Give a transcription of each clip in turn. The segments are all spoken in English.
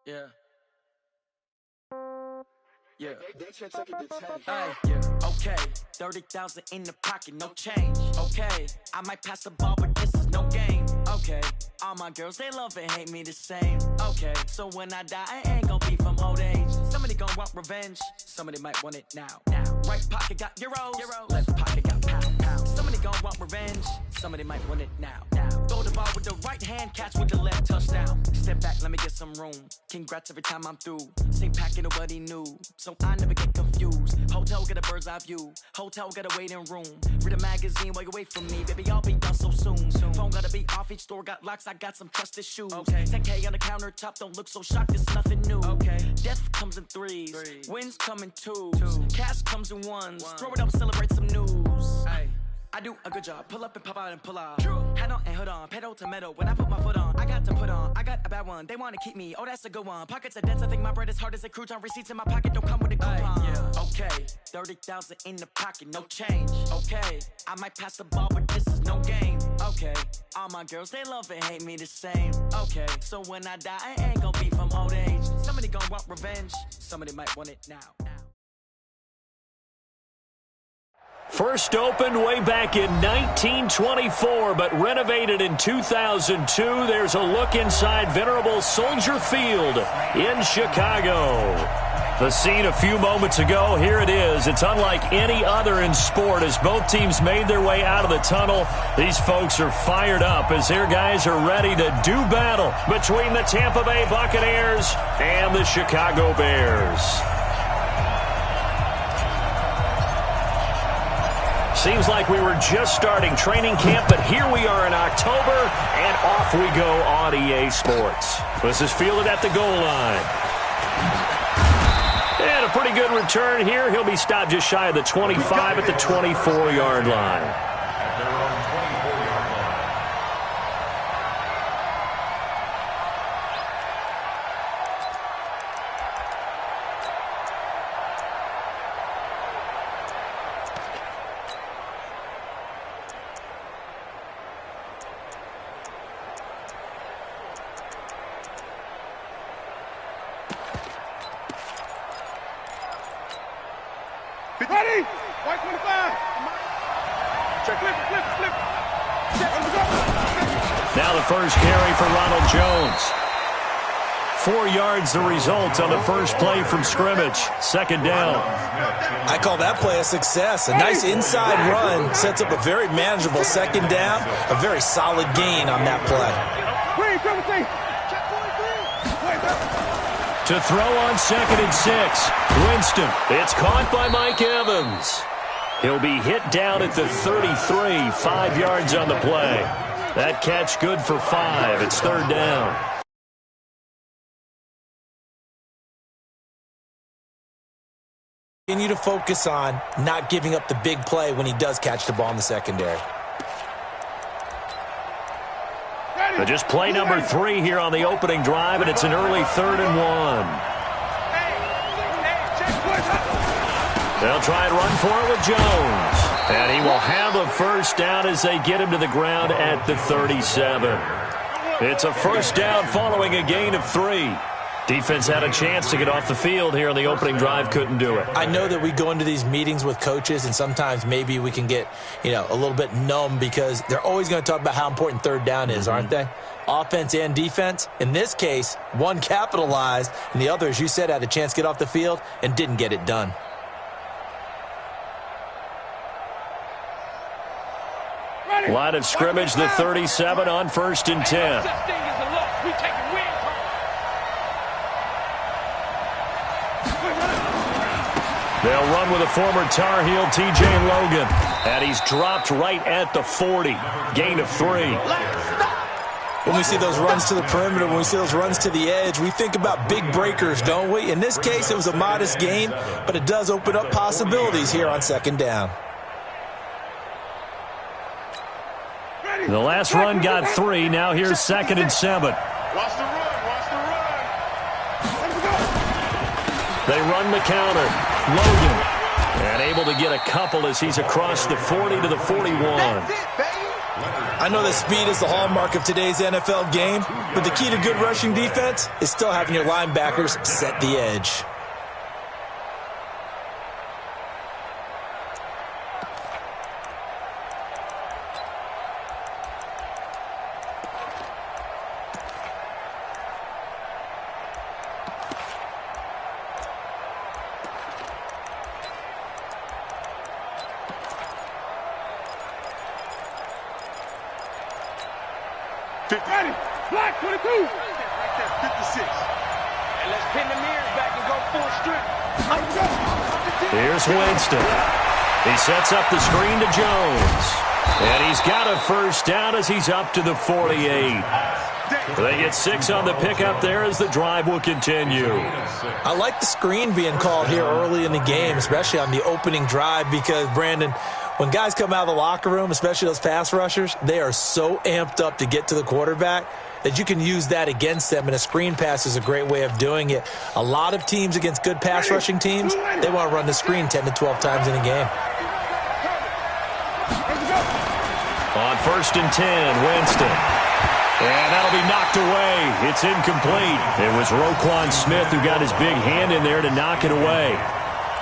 Yeah. Yeah. Hey, okay, 30,000 in the pocket, no change. Okay, I might pass the ball, but this is no game. Okay, all my girls, they love and hate me the same. Okay, so when I die, I ain't gonna be from old age. Somebody gonna want revenge, somebody might want it now. Right pocket got euros, left pocket got pound. Somebody gonna want revenge, somebody might want it now. Throw the ball with the right hand, catch with the left, touchdown. Step back, let me get some room. Congrats every time I'm through. Same packet, nobody knew, so I never get confused. Hotel get a bird's eye view. Hotel got a waiting room. Read a magazine while you wait for me, baby. I'll be done so soon. Phone gotta be off. Each store got locks. I got some trusted shoes. Okay. 10K on the countertop. Don't look so shocked. It's nothing new. Okay. Death comes in threes. Wins come in twos. Cash comes in ones. Throw it up, celebrate some news. Ay. I do a good job. Pull up and pop out and pull out. Head on and hood on. Pedal to metal. When I put my foot on, I got to put on. I got a bad one. They want to keep me. Oh, that's a good one. Pockets are dense. I think my bread is hard as a crouton. Receipts in my pocket don't come with a coupon. Okay, 30,000 in the pocket, no change. Okay, I might pass the ball, but this is no game. Okay, all my girls, they love and hate me the same. Okay, so when I die, I ain't gonna be from old age. Somebody gonna want revenge. Somebody might want it now. First opened way back in 1924, but renovated in 2002. There's a look inside venerable Soldier Field in Chicago. The scene a few moments ago, here it is. It's unlike any other in sport as both teams made their way out of the tunnel. These folks are fired up as their guys are ready to do battle between the Tampa Bay Buccaneers and the Chicago Bears. Seems like we were just starting training camp, but here we are in October, and off we go on EA Sports. This is fielded at the goal line. And a pretty good return here. He'll be stopped just shy of the 25 at the 24-yard line. Ready? White 25. Check, flip. Now the first carry for Ronald Jones. 4 yards the result on the first play from scrimmage. Second down. I call that play a success. A nice inside run sets up a very manageable second down. A very solid gain on that play. To throw on 2nd and 6. Winston. It's caught by Mike Evans. He'll be hit down at the 33. 5 yards on the play. That catch good for 5. It's third down. Continue to focus on not giving up the big play when he does catch the ball in the secondary. But just play number 3 here on the opening drive, and it's an early 3rd and 1. They'll try and run for it with Jones. And he will have a first down as they get him to the ground at the 37. It's a first down following a gain of 3. Defense had a chance to get off the field here on the opening drive, couldn't do it. I know that we go into these meetings with coaches, and sometimes maybe we can get, a little bit numb because they're always going to talk about how important third down is, aren't they? Offense and defense. In this case, one capitalized, and the other, as you said, had a chance to get off the field and didn't get it done. Line of scrimmage, the 37 on 1st and 10. They'll run with a former Tar Heel, T.J. Logan. And he's dropped right at the 40. Gain of 3. When we see those runs to the perimeter, when we see those runs to the edge, we think about big breakers, don't we? In this case, it was a modest gain, but it does open up possibilities here on second down. The last run got 3. Now here's 2nd and 7. Watch the run. They run the counter. Logan. And able to get a couple as he's across the 40 to the 41. That's it, baby. I know that speed is the hallmark of today's NFL game, but the key to good rushing defense is still having your linebackers set the edge. Ready, black 22. Right there, 56. And let's pin the mirrors back and go full strip. Here's Winston. He sets up the screen to Jones. And he's got a first down as he's up to the 48. They get 6 on the pickup there as the drive will continue. I like the screen being called here early in the game, especially on the opening drive, because, Brandon, when guys come out of the locker room, especially those pass rushers, they are so amped up to get to the quarterback that you can use that against them, and a screen pass is a great way of doing it. A lot of teams against good pass rushing teams, they want to run the screen 10 to 12 times in a game. On 1st and 10, Winston. And that'll be knocked away. It's incomplete. It was Roquan Smith who got his big hand in there to knock it away.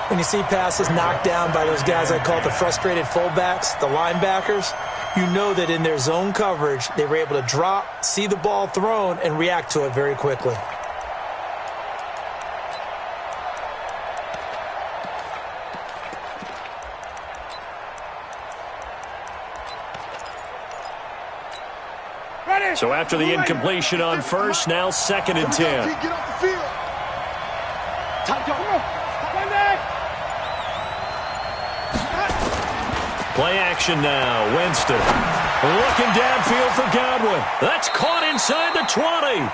When you see passes knocked down by those guys I call it the frustrated fullbacks, the linebackers, you know that in their zone coverage, they were able to drop, see the ball thrown, and react to it very quickly. So after the incompletion on 1st, now 2nd and 10. Get off the field. Play action now. Winston looking downfield for Godwin. That's caught inside the 20.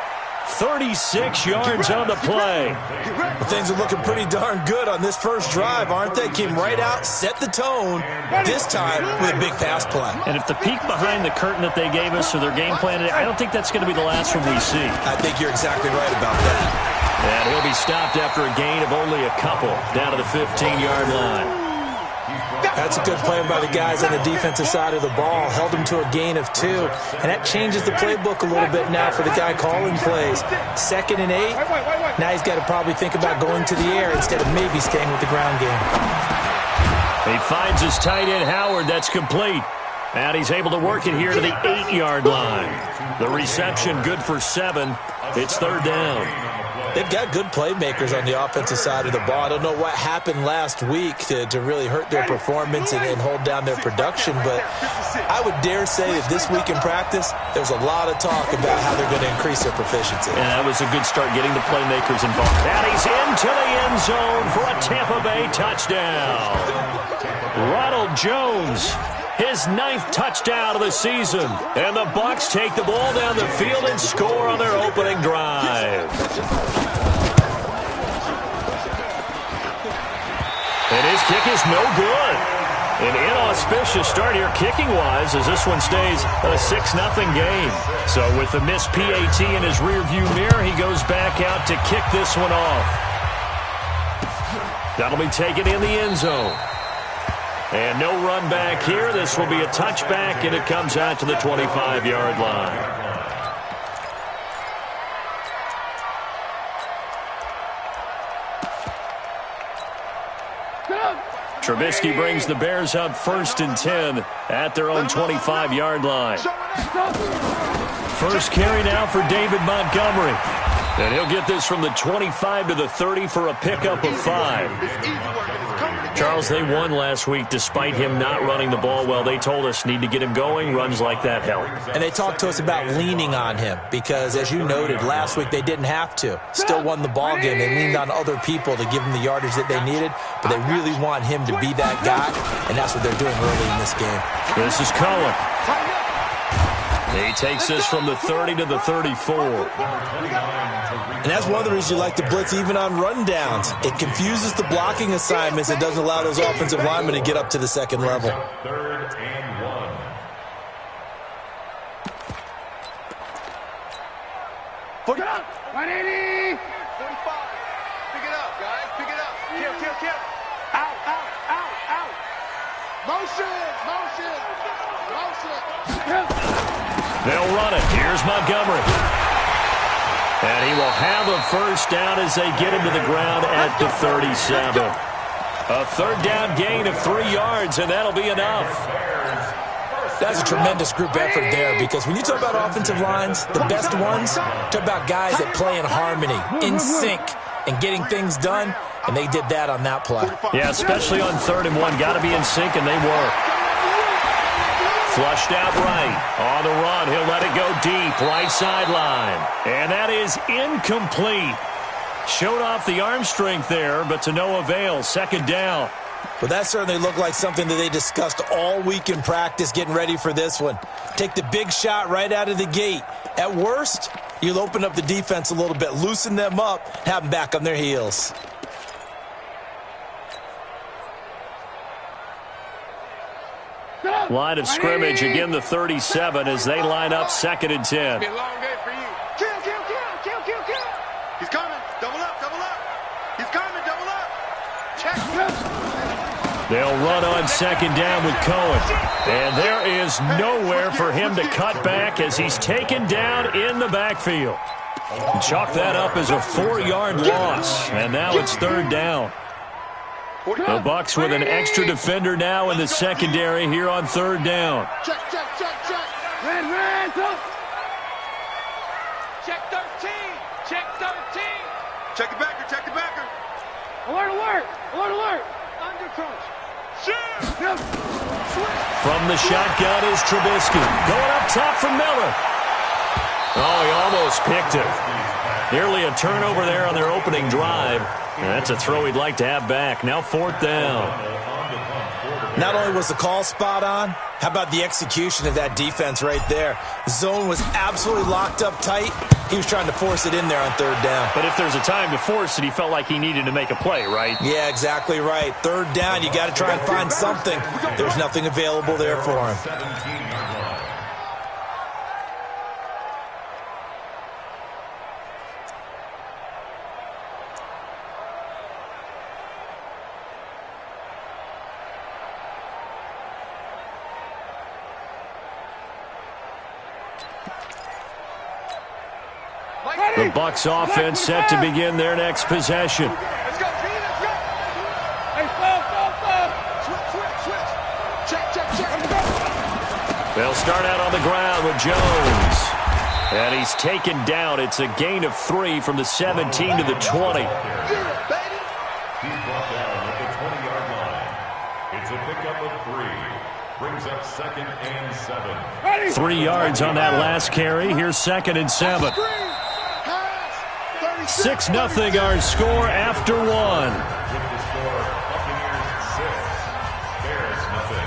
36 yards on the play. Well, things are looking pretty darn good on this first drive, aren't they? Came right out, set the tone, this time with a big pass play. And if the peek behind the curtain that they gave us or their game plan, I don't think that's going to be the last one we see. I think you're exactly right about that. And he'll be stopped after a gain of only a couple down to the 15-yard line. That's a good play by the guys on the defensive side of the ball. Held him to a gain of 2. And that changes the playbook a little bit now for the guy calling plays. 2nd and 8. Now he's got to probably think about going to the air instead of maybe staying with the ground game. He finds his tight end, Howard. That's complete. And he's able to work it here to the 8-yard line. The reception good for 7. It's 3rd down. They've got good playmakers on the offensive side of the ball. I don't know what happened last week to really hurt their performance and hold down their production, but I would dare say that this week in practice, there's a lot of talk about how they're going to increase their proficiency. And that was a good start getting the playmakers involved. And he's into the end zone for a Tampa Bay touchdown. Ronald Jones, his 9th touchdown of the season. And the Bucs take the ball down the field and score on their opening drive. And his kick is no good. An inauspicious start here kicking-wise as this one stays a 6-0 game. So with the missed PAT in his rearview mirror, he goes back out to kick this one off. That'll be taken in the end zone. And no run back here. This will be a touchback, and it comes out to the 25-yard line. Trubisky brings the Bears up 1st and 10 at their own 25-yard line. First carry now for David Montgomery. And he'll get this from the 25 to the 30 for a pickup of 5. Charles, they won last week despite him not running the ball well. They told us need to get him going. Runs like that help. And they talked to us about leaning on him because, as you noted, last week they didn't have to. Still won the ball game. They leaned on other people to give them the yardage that they needed, but they really want him to be that guy, and that's what they're doing early in this game. This is Cohen. He takes this from the 30 to the 34. And that's one of the reasons you like to blitz even on rundowns. It confuses the blocking assignments and doesn't allow those offensive linemen to get up to the second level. 3rd and 1. Pick it up. 180. 45. Pick it up, guys. Pick it up. Kill. Out. They'll run it. Here's Montgomery. And he will have a first down as they get him to the ground at the 37. A third down gain of 3 yards, and that'll be enough. That's a tremendous group effort there, because when you talk about offensive lines, the best ones, talk about guys that play in harmony, in sync, and getting things done, and they did that on that play. Yeah, especially on 3rd and 1. Got to be in sync, and they were. Flushed out right. On the run, he'll let it go deep, right sideline. And that is incomplete. Showed off the arm strength there, but to no avail. 2nd down. But that certainly looked like something that they discussed all week in practice, getting ready for this one. Take the big shot right out of the gate. At worst, you'll open up the defense a little bit, loosen them up, have them back on their heels. Line of scrimmage, again the 37 as they line up 2nd and 10. Be a long day for you. Kill. He's coming. Double up. He's coming. Double up. Check. They'll run on 2nd down with Cohen. And there is nowhere for him to cut back as he's taken down in the backfield. Chalk that up as a 4-yard loss. And now it's 3rd down. The Bucs with an extra defender now in the secondary here on 3rd down. Check. Red. Check 13. Check the backer. Alert. Under crunch. Shoot. From the shotgun is Trubisky. Going up top for Miller. Oh, he almost picked it. Nearly a turnover there on their opening drive. And that's a throw he'd like to have back. Now 4th down. Not only was the call spot on, how about the execution of that defense right there? The zone was absolutely locked up tight. He was trying to force it in there on 3rd down. But if there's a time to force it, he felt like he needed to make a play, right? Yeah, exactly right. 3rd down, you got to try and find something. There's nothing available there for him. The Bucs offense set to begin their next possession. Let's go. Hey, stop. Switch. Check. They'll start out on the ground with Jones. And he's taken down. It's a gain of 3 from the 17 to the 20. He's brought down at the 20-yard line. It's a pickup of 3. Brings up 2nd and 7. 3 yards on that last carry. Here's 2nd and 7. 6-0 our score after 1. With the score, Buccaneers 6, Bears 0.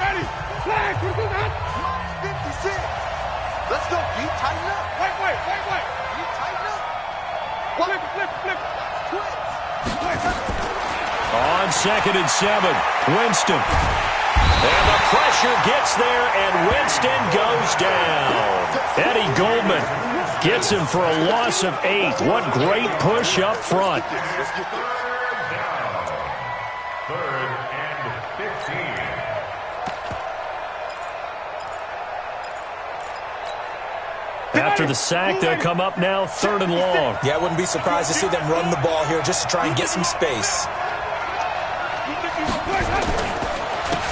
Ready. Flag. 56. Let's go. You tighten up. Wait. You tighten up. Flip. On 2nd and 7, Winston. And the pressure gets there, and Winston goes down. Eddie Goldman gets him for a loss of 8. What great push up front. 3rd and 15. After the sack, they'll come up now 3rd and long. Yeah, I wouldn't be surprised to see them run the ball here just to try and get some space.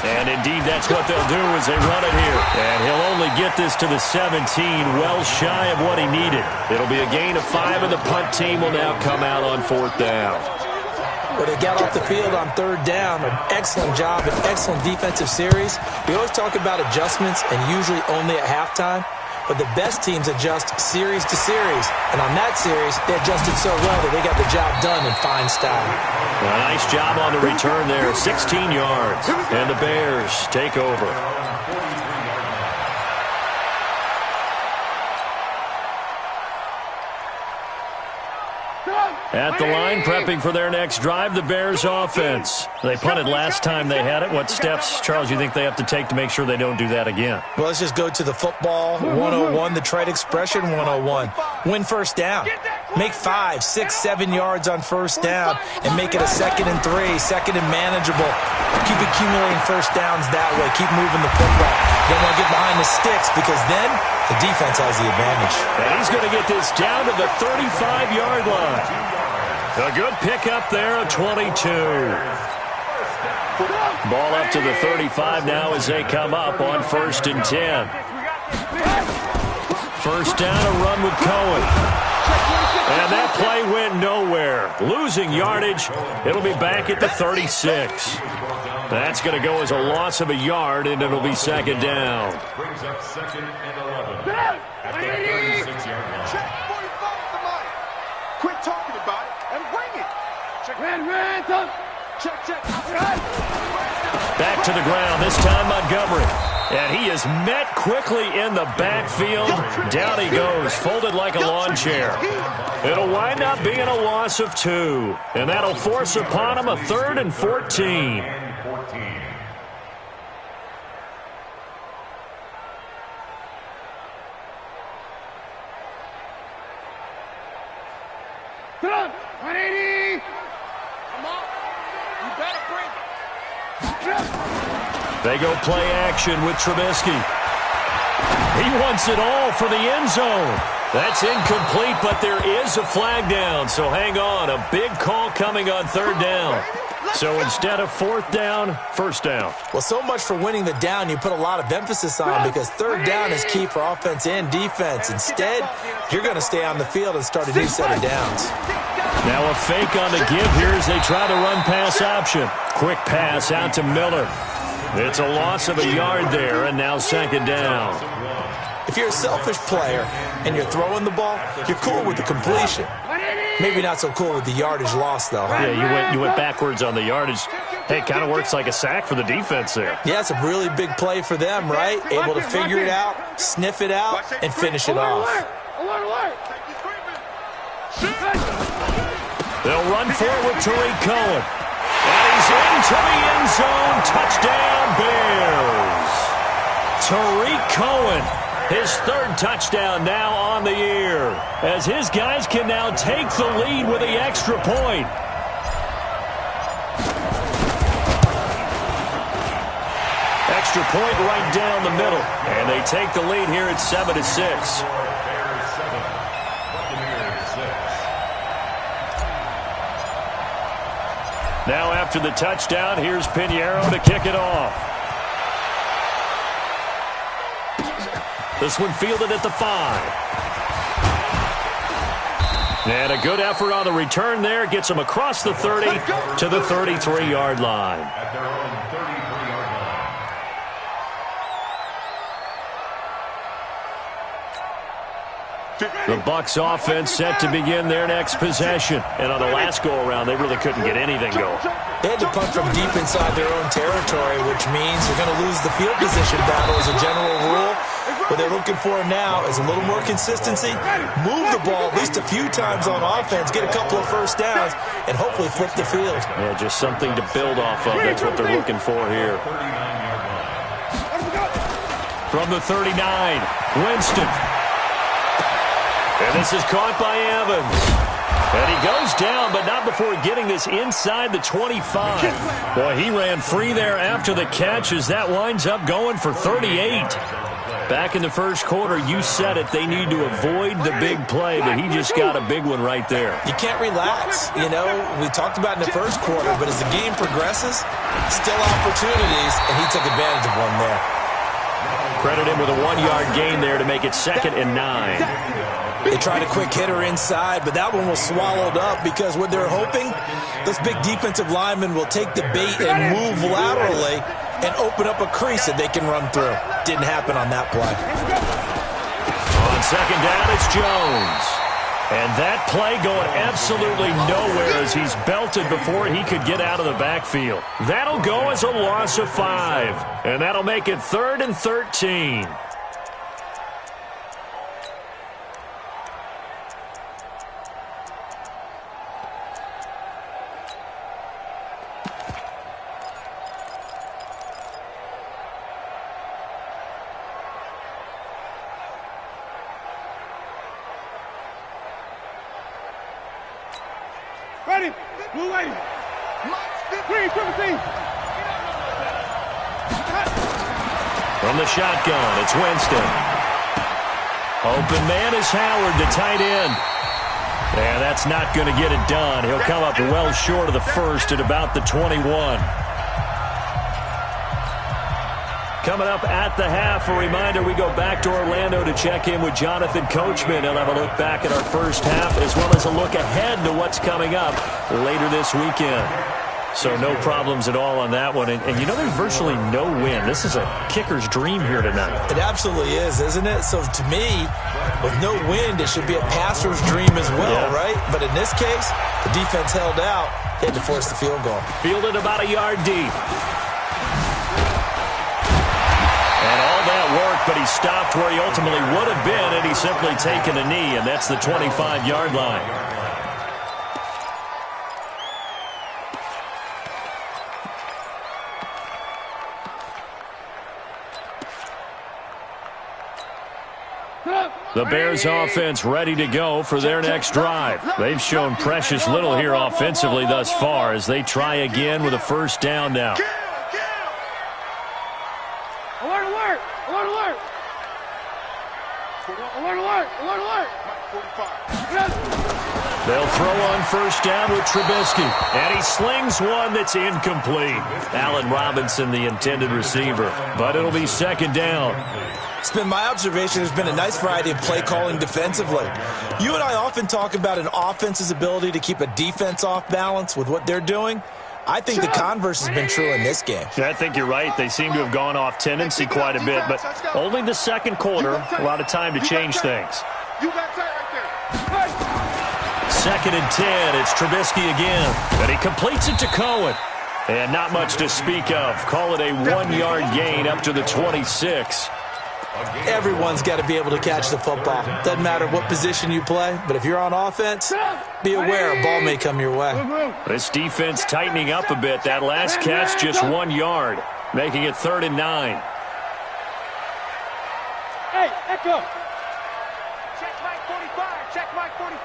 And indeed, that's what they'll do as they run it here. And he'll only get this to the 17, well shy of what he needed. It'll be a gain of 5, and the punt team will now come out on 4th down. But they got off the field on 3rd down. An excellent job, an excellent defensive series. We always talk about adjustments, and usually only at halftime. But the best teams adjust series to series. And on that series, they adjusted so well that they got the job done in fine style. A nice job on the return there, 16 yards. And the Bears take over. At the line, prepping for their next drive, the Bears offense. They punted last time they had it. What steps, Charles, you think they have to take to make sure they don't do that again? Well, let's just go to the football 101, the trade expression 101. Win first down. Make 5, 6, 7 yards on first down and make it a 2nd and 3, 2nd and manageable. Keep accumulating first downs that way. Keep moving the football. Don't want to get behind the sticks because then the defense has the advantage. And he's going to get this down to the 35-yard line. A good pickup there, a 22. Ball up to the 35 now as they come up on 1st and 10. First down, a run with Cohen. And that play went nowhere. Losing yardage. It'll be back at the 36. That's going to go as a loss of a yard, and it'll be 2nd down. Brings up 2nd and 11. At the 36-yard line. Check 45 the mic. Quit talking about it and bring it. Check. Check. Back to the ground, this time Montgomery. And he is met quickly in the backfield. Down he goes, folded like a lawn chair. It'll wind up being a loss of 2. And that'll force upon him a 3rd and 14. Come on, 180. Come on. You better bring it. They go play action with Trubisky. He wants it all for the end zone. That's incomplete, but there is a flag down, so hang on. A big call coming on 3rd down. So instead of 4th down, 1st down. Well, so much for winning the down you put a lot of emphasis on because 3rd down is key for offense and defense. Instead, you're going to stay on the field and start a new set of downs. Now a fake on the give here as they try the run-pass option. Quick pass out to Miller. It's a loss of a yard there, and now 2nd down. If you're a selfish player and you're throwing the ball, you're cool with the completion. Maybe not so cool with the yardage loss, though. Huh? Yeah, you went backwards on the yardage. Hey, it kind of works like a sack for the defense there. Yeah, it's a really big play for them, right? Able to figure it out, sniff it out, and finish it off. They'll run for it with Tariq Cohen. And he's into the end zone. Touchdown, Bears. Tariq Cohen, his 3rd touchdown now on the year, as his guys can now take the lead with the extra point. Extra point right down the middle, and they take the lead here at 7-6. Now after the touchdown, here's Pinheiro to kick it off. This one fielded at the 5. And a good effort on the return there. Gets him across the 30 to the 33-yard line. At their own 33-yard line. The Bucs offense set to begin their next possession. And on the last go-around, they really couldn't get anything going. They had to punt from deep inside their own territory, which means they're going to lose the field position battle as a general rule. What they're looking for now is a little more consistency, move the ball at least a few times on offense, get a couple of first downs, and hopefully flip the field. Yeah, just something to build off of. That's what they're looking for here. From the 39, Winston. And this is caught by Evans. And he goes down, but not before getting this inside the 25. Boy, he ran free there after the catch as that winds up going for 38. Back in the first quarter, you said it, they need to avoid the big play, but he just got a big one right there. You can't relax. You know, we talked about it in the first quarter, but as the game progresses, still opportunities, and he took advantage of one there. Credit him with a 1-yard gain there to make it 2nd and 9. They tried a quick hitter inside, but that one was swallowed up because what they're hoping, those big defensive linemen will take the bait and move laterally and open up a crease that they can run through. Didn't happen on that play. On 2nd down, it's Jones. And that play going absolutely nowhere as he's belted before he could get out of the backfield. That'll go as a loss of 5. And that'll make it 3rd and 13. From the shotgun, it's Winston. Open man is Howard, the tight end. And that's not going to get it done. He'll come up well short of the first at about the 21. Coming up at the half, a reminder, we go back to Orlando to check in with Jonathan Coachman. He'll have a look back at our first half as well as a look ahead to what's coming up later this weekend. So no problems at all on that one. And you know, there's virtually no wind. This is a kicker's dream here tonight. It absolutely is, isn't it? So to me, with no wind, it should be a passer's dream as well, right? But in this case, the defense held out. They had to force the field goal. Fielded about a yard deep. And all that work, but he stopped where he ultimately would have been had he simply taken a knee, and that's the 25-yard line. The Bears offense ready to go for their next drive. They've shown precious little here offensively thus far as they try again with a first down now. Alert, alert! Alert, alert! Alert, alert! Alert, alert! They'll throw on first down with Trubisky. And he slings one that's incomplete. Allen Robinson, the intended receiver. But it'll be second down. It's been my observation there's been a nice variety of play calling defensively. You and I often talk about an offense's ability to keep a defense off balance with what they're doing. I think the converse has been true in this game. I think you're right. They seem to have gone off tendency quite a bit, but only the second quarter, a lot of time to change things. Second and 10, it's Trubisky again. And he completes it to Cohen. And not much to speak of. Call it a 1-yard gain up to the 26. Everyone's got to be able to catch the football. Doesn't matter what position you play, but if you're on offense, be aware a ball may come your way. This defense tightening up a bit. That last catch just 1 yard, making it 3rd and 9. Hey, Echo! Check Mike 45, check Mike 45.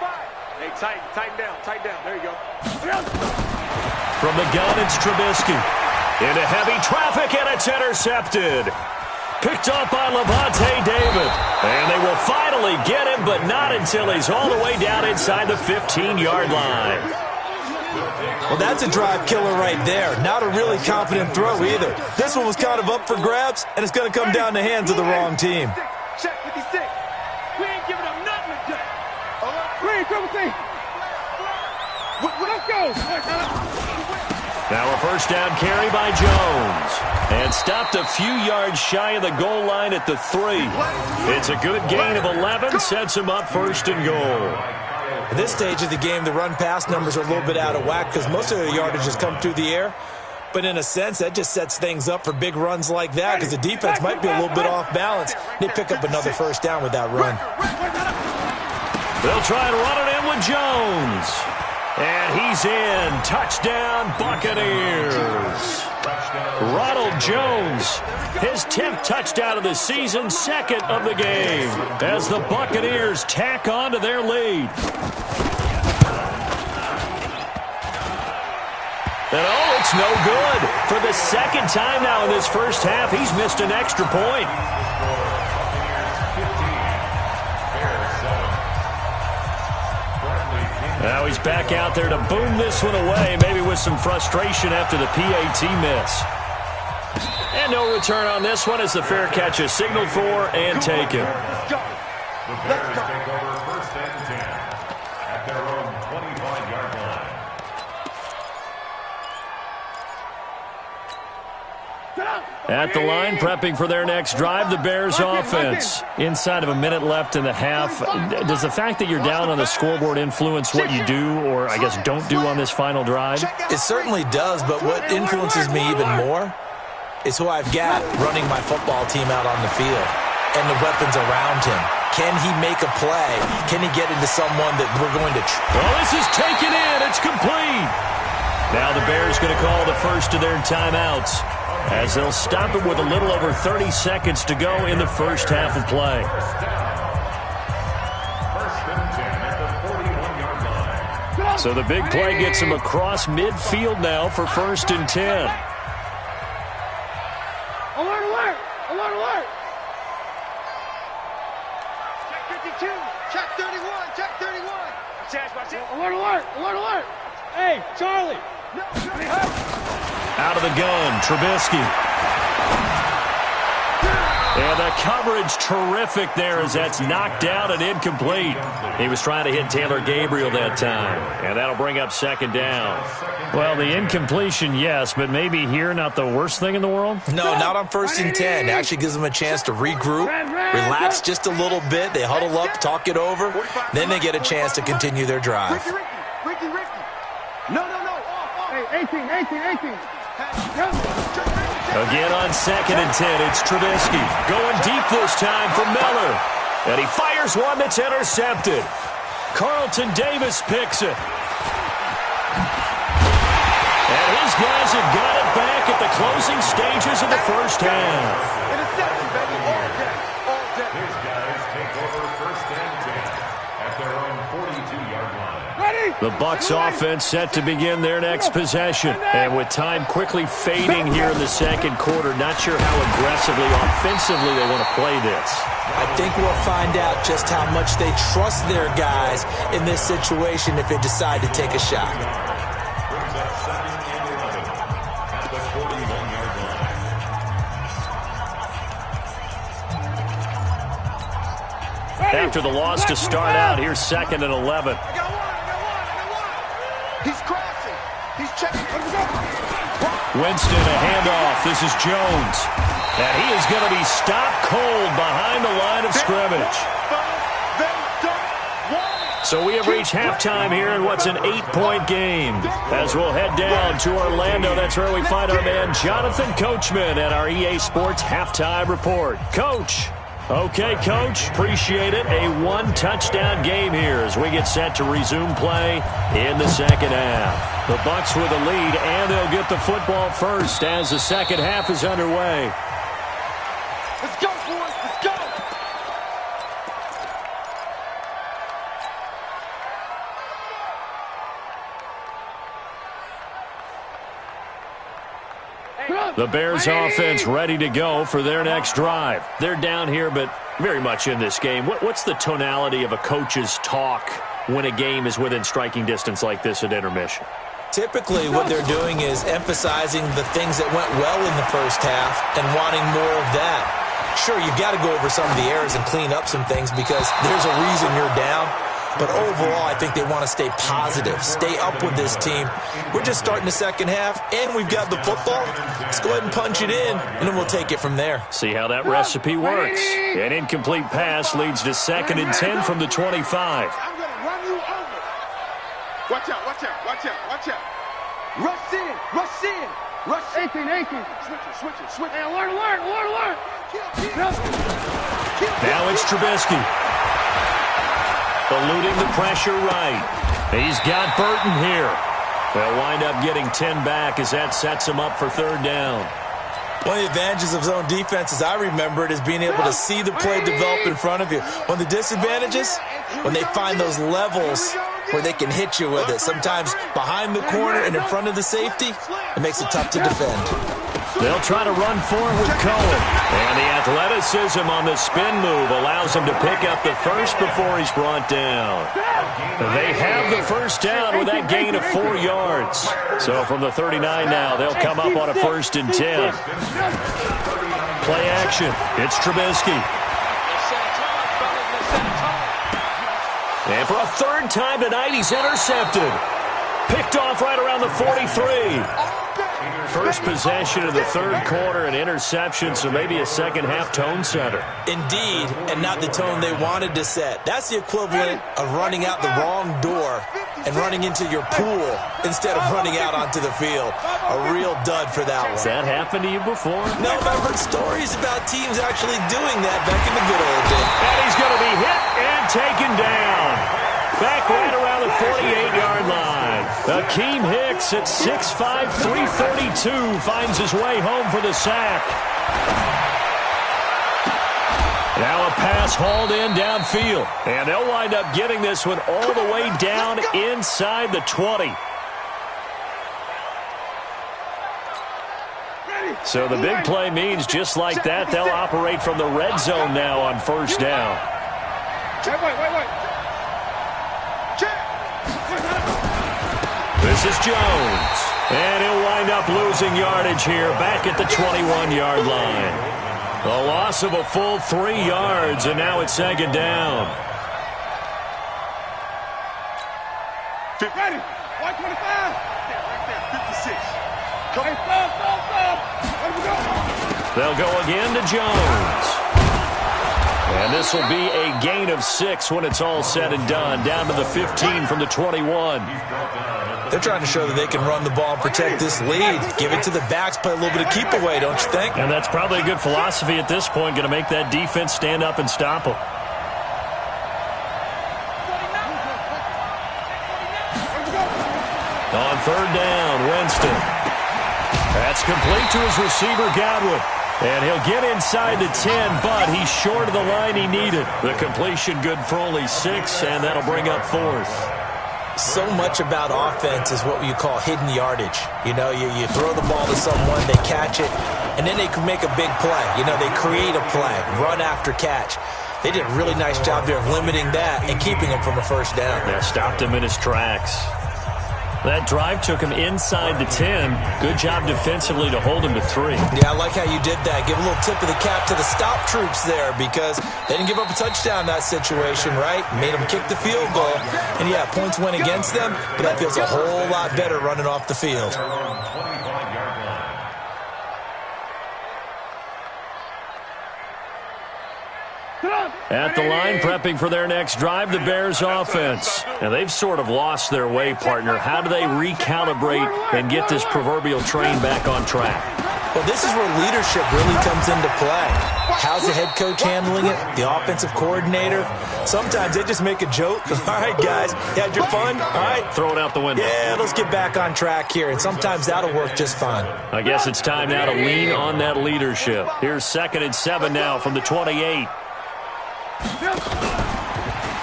Hey, tighten down, there you go. From the gun, it's Trubisky. Into heavy traffic, and it's intercepted. Picked up by Levante David. And they will finally get him, but not until he's all the way down inside the 15-yard line. Well, that's a drive killer right there. Not a really confident throw either. This one was kind of up for grabs, and it's going to come down the hands of the wrong team. Check 56. We ain't giving them nothing today. Green, double team. Let's go. Now a first down carry by Jones. And stopped a few yards shy of the goal line at the 3. It's a good gain of 11. Sets him up 1st and goal. At this stage of the game, the run-pass numbers are a little bit out of whack because most of the yardage has come through the air. But in a sense, that just sets things up for big runs like that because the defense might be a little bit off balance. They pick up another first down with that run. They'll try and run it in with Jones. And he's in. Touchdown, Buccaneers. Ronald Jones, his 10th touchdown of the season, 2nd of the game, as the Buccaneers tack on to their lead. And oh, it's no good. For the 2nd time now in this first half, he's missed an extra point. Now he's back out there to boom this one away, maybe with some frustration after the PAT miss. And no return on this one as the fair catch is signaled for and taken. The Bears take over 1st and 10 at their own 25-yard line. At the line, prepping for their next drive, the Bears offense. Inside of a minute left in the half. Does the fact that you're down on the scoreboard influence what you do, or I guess don't do on this final drive? It certainly does, but what influences me even more is who I've got running my football team out on the field and the weapons around him. Can he make a play? Can he get into someone that we're going to well, this is taken in. It's complete. Now the Bears going to call the first of their timeouts, as they'll stop it with a little over 30 seconds to go in the first half of play. 1st and 10 at the 41-yard line. So the big play gets him across midfield now for 1st and 10. Alert, alert! Alert, alert! Check 52. Check 31. Check 31. Watch it. Alert, alert! Alert, alert! Hey, Charlie! No, out of the gun, Trubisky. And the coverage terrific there as that's knocked down and incomplete. He was trying to hit Taylor Gabriel that time, and that'll bring up 2nd down. Well, the incompletion, yes, but maybe here not the worst thing in the world? No, not on 1st and 10. It actually gives them a chance to regroup, relax just a little bit. They huddle up, talk it over, then they get a chance to continue their drive. Ricky. No. Hey, 18. Again on 2nd and 10, it's Trubisky. Going deep this time for Miller. And he fires one that's intercepted. Carlton Davis picks it. And his guys have got it back at the closing stages of the first half. Interception, baby, all day. His guys take over 1st and 10 at their own 42-yard line. Ready? The Bucs offense set to begin their next possession. And with time quickly fading here in the 2nd quarter, not sure how aggressively, offensively they want to play this. I think we'll find out just how much they trust their guys in this situation if they decide to take a shot. Brings up 2nd and 11 at the 41-yard line. After the loss to start out, here's 2nd and 11. I got one. He's crossing. He's checking. Winston, a handoff. This is Jones. And he is going to be stopped cold behind the line of scrimmage. So we have reached halftime here in what's an 8-point game. As we'll head down to Orlando, that's where we find our man Jonathan Coachman at our EA Sports Halftime Report. Coach. Okay, Coach, appreciate it. A 1-touchdown game here as we get set to resume play in the 2nd half. The Bucs with a lead, and they'll get the football first as the 2nd half is underway. Let's go, boys. Let's go. The Bears offense ready to go for their next drive. They're down here, but very much in this game. What's the tonality of a coach's talk when a game is within striking distance like this at intermission? Typically, what they're doing is emphasizing the things that went well in the first half and wanting more of that. Sure, you've got to go over some of the errors and clean up some things because there's a reason you're down. But overall, I think they want to stay positive, stay up with this team. We're just starting the 2nd half, and we've got the football. Let's go ahead and punch it in, and then we'll take it from there. See how that recipe works. An incomplete pass leads to 2nd and 10 from the 25. I'm going to run you over. Watch out. Rush in. 18. Switch. Hey, alert. Now it's Trubisky. Eluding the pressure right. He's got Burton here. They'll wind up getting 10 back as that sets him up for 3rd down. One of the advantages of zone defense, as I remember it, is being able to see the play develop in front of you. One of the disadvantages, when they find those levels where they can hit you with it. Sometimes behind the corner and in front of the safety, it makes it tough to defend. They'll try to run forward with Cohen. And the athleticism on the spin move allows him to pick up the first before he's brought down. They have the first down with that gain of 4 yards. So from the 39 now, they'll come up on a 1st and 10. Play action. It's Trubisky. And for a 3rd time tonight, he's intercepted. Picked off right around the 43. First possession of the 3rd quarter, an interception, so maybe a 2nd half tone setter. Indeed, and not the tone they wanted to set. That's the equivalent of running out the wrong door and running into your pool instead of running out onto the field. A real dud for that one. Has that happened to you before? No, I've heard stories about teams actually doing that back in the good old days. And he's going to be hit and taken down. Back right around the 48-yard line. Akeem Hicks at 6'5", 332 finds his way home for the sack. Now a pass hauled in downfield. And they'll wind up getting this one all the way down inside the 20. So the big play means just like that, they'll operate from the red zone now on first down. Wait. This is Jones. And he'll wind up losing yardage here back at the 21-yard line. A loss of a full 3 yards, and now it's second down. Ready. 125. Right there, 56. Come on. Stop. Let me go. They'll go again to Jones. And this will be a gain of 6 when it's all said and done. Down to the 15 from the 21. They're trying to show that they can run the ball and protect this lead. Give it to the backs, play a little bit of keep away, don't you think? And that's probably a good philosophy at this point. Going to make that defense stand up and stop them. On third down, Winston. That's complete to his receiver, Godwin. And he'll get inside the 10, but he's short of the line he needed. The completion good for only 6, and that'll bring up 4th. So much about offense is what you call hidden yardage. You know, you throw the ball to someone, they catch it, and then they can make a big play. You know, they create a play, run after catch. They did a really nice job there of limiting that and keeping him from a first down. Yeah, stopped him in his tracks. That drive took him inside the 10. Good job defensively to hold him to 3. Yeah, I like how you did that. Give a little tip of the cap to the stop troops there because they didn't give up a touchdown in that situation, right? Made them kick the field goal. And, yeah, points went against them, but that feels a whole lot better running off the field. At the line, prepping for their next drive, the Bears offense. And they've sort of lost their way, partner. How do they recalibrate and get this proverbial train back on track? Well, this is where leadership really comes into play. How's the head coach handling it? The offensive coordinator? Sometimes they just make a joke. All right, guys, you had your fun? All right. Throw it out the window. Yeah, let's get back on track here. And sometimes that'll work just fine. I guess it's time now to lean on that leadership. Here's 2nd and 7 now from the 28.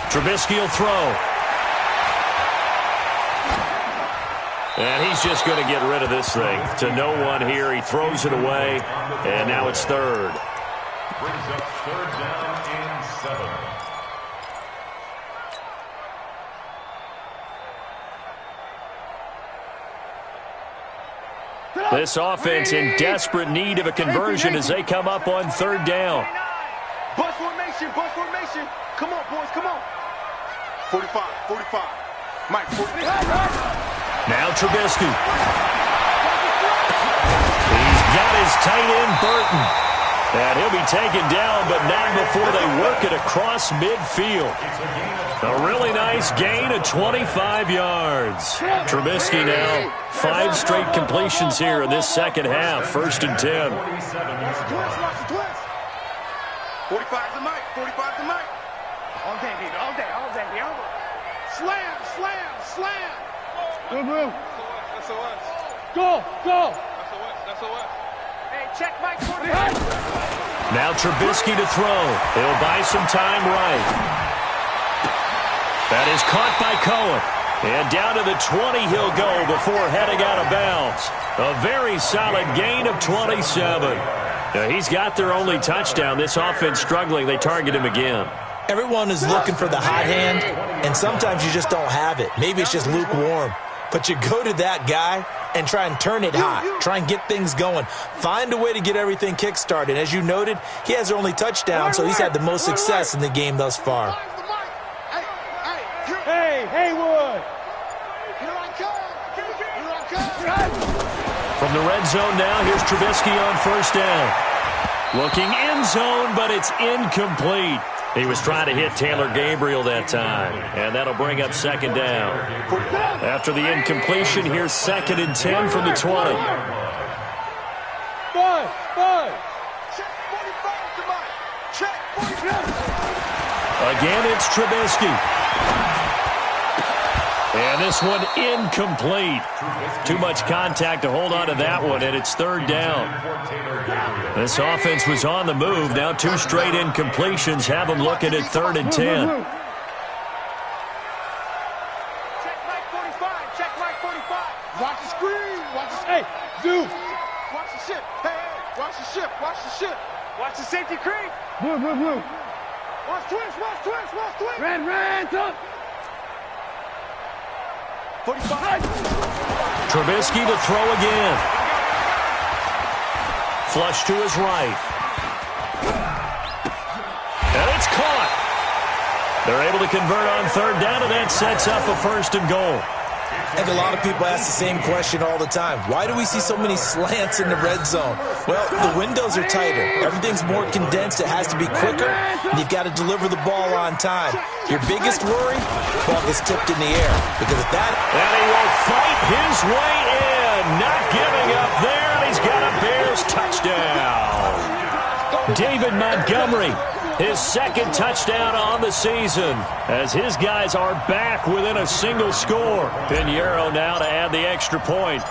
Trubisky will throw. And he's just going to get rid of this thing. To no one here. He throws it away. And now it's 3rd. Brings up 3rd down and 7. This offense in desperate need of a conversion as they come up on 3rd down. Bus formation. Come on, boys, come on. 45. Mike, 45. Now Trubisky. He's got his tight end, Burton. And he'll be taken down, but not before they work it across midfield. A really nice gain of 25 yards. Trubisky now, 5 straight completions here in this second half. 1st and 10. 45's the mic. All day, baby. Slam. Good move. That's a what? Go. That's a what? Hey, check Mike 45. Now Trubisky to throw. He'll buy some time right. That is caught by Cohen. And down to the 20 he'll go before heading out of bounds. A very solid gain of 27. Now, he's got their only touchdown. This offense struggling. They target him again. Everyone is looking for the hot hand, and sometimes you just don't have it. Maybe it's just lukewarm. But you go to that guy and try and turn it hot. Try and get things going. Find a way to get everything kick-started. As you noted, he has their only touchdown, so he's had the most success in the game thus far. Hey, Haywood. From the red zone now, here's Trubisky on 1st down. Looking end zone, but it's incomplete. He was trying to hit Taylor Gabriel that time, and that'll bring up 2nd down. After the incompletion, here's 2nd and 10 from the 20. Bud. Again, it's Trubisky. And this one incomplete. Too much contact to hold on to that one, and it's third down. This offense was on the move. Now 2 straight incompletions have them looking at 3rd and 10. Check Mike 45. Check Mike 45. Watch the screen. Watch the... Hey, Zeus. Watch the ship. Hey, watch the ship. Watch the ship. Watch the safety creep. Blue. Watch twist. Red, up. 45. Trubisky to throw again. Flush to his right. And it's caught. They're able to convert on 3rd down, and that sets up a 1st and goal. And a lot of people ask the same question all the time. Why do we see so many slants in the red zone? Well, the windows are tighter. Everything's more condensed. It has to be quicker, and you've got to deliver the ball on time. Your biggest worry, ball gets tipped in the air. Because if that... And he will fight his way in. Not giving up there, and he's got a Bears touchdown. David Montgomery, his 2nd touchdown on the season, as his guys are back within a single score. Pinheiro now to add the extra point.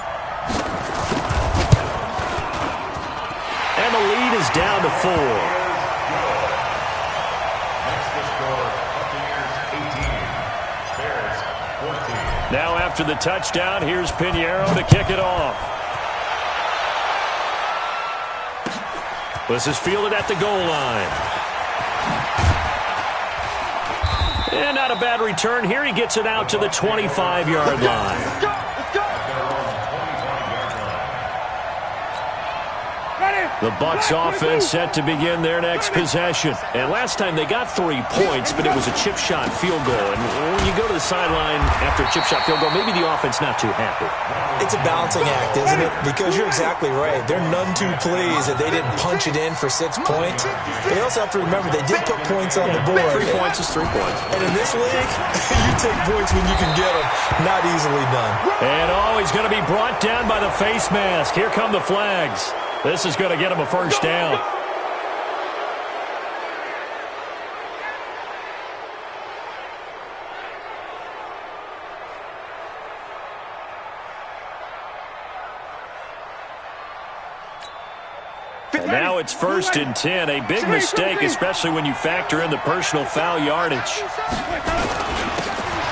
And the lead is down to 4. Now after the touchdown, here's Pinheiro to kick it off. This is fielded at the goal line. And not a bad return. Here he gets it out to the 25-yard line. The Bucs offense set to begin their next possession. And last time they got 3 points, but it was a chip shot field goal. And when you go to the sideline after a chip shot field goal, maybe the offense not too happy. It's a balancing act, isn't it? Because you're exactly right. They're none too pleased that they didn't punch it in for 6 points. But you also have to remember they did put points on the board. 3 points is 3 points. And in this league, you take points when you can get them. Not easily done. And he's going to be brought down by the face mask. Here come the flags. This is going to get him a 1st down. And now it's 1st and 10. A big mistake, especially when you factor in the personal foul yardage.